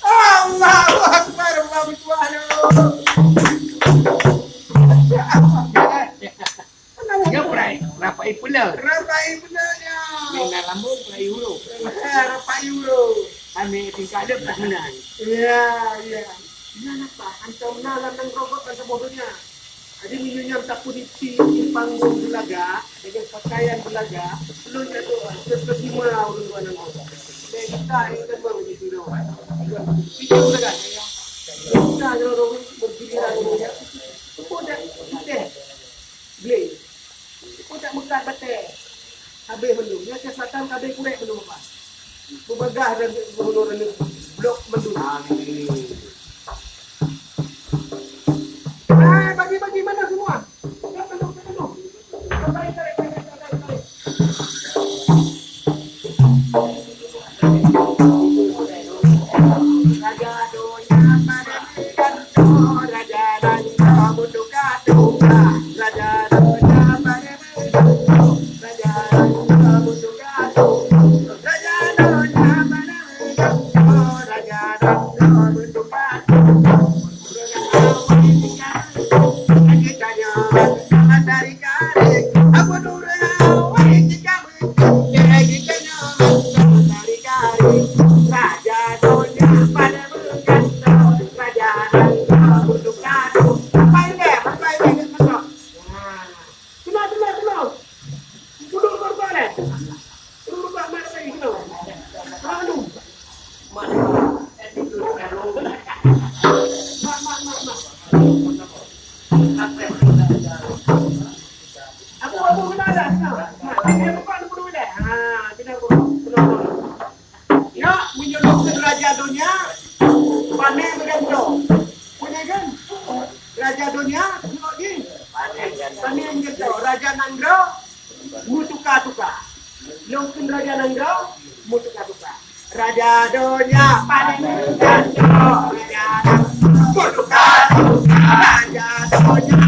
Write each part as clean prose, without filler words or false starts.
Allahu Akbar, Bapak Tuhan. Ya perai, rapai pula. Rapai benarnya. Dengan lambung perai hulu. Rapai dulu. Ambil tingkat dia pertahanan. Iya, iya. Kenapa? Antum nalar nang robot kan bodohnya. Jadi minumnya tak kunci di panggung belaga, dengan pakaian belaga, belum jatuh terus lima orang nang robot. Kita ini kan baru di sini. Kita belaga. Kita orang bergiliran ya. Sudah kita. Beli. Sudah muka bete. Habis belum. Ya kesatan habis kurek belum apa. Bubagah dan orang blok belum. Bagi mana semua? Penuh. Tarik. Raja donya pada ganto, raja dan kamu duka. Raja donya pada ganto, raja dan kamu duka. Raja donya pada ganto, raja dan kamu duka. Raja dunia, panen gitu. Raja Nandro, mutuka-tuka. Lungkin Raja Nandro, mutuka-tuka. Raja dunia, panen gitu. Raja mutuka-tuka. Raja dunia,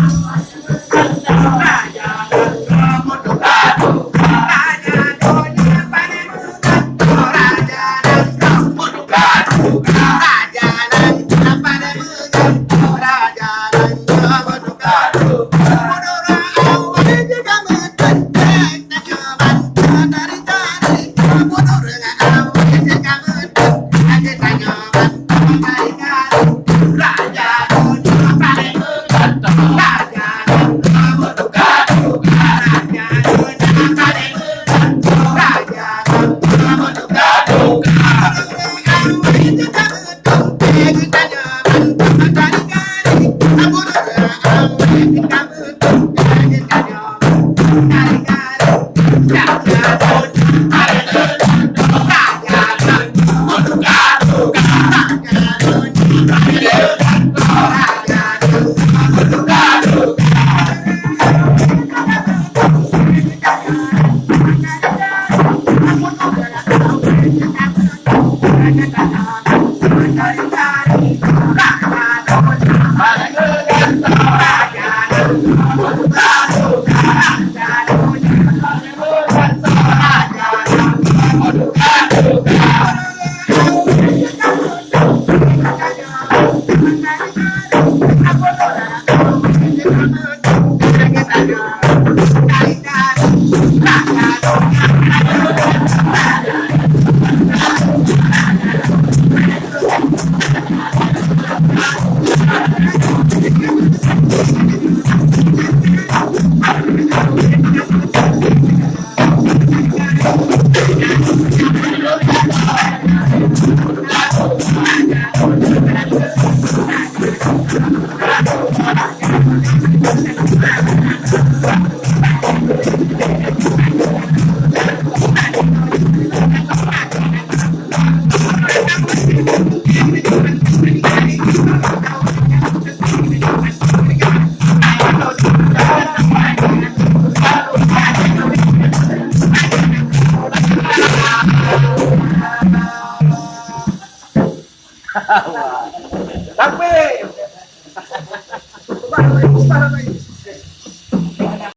Raja Nandro, mutuka-tuka. Raja dunia, panen gitu. Raja Nandro, mutuka-tuka. Raja Nandro, panen gitu. Raja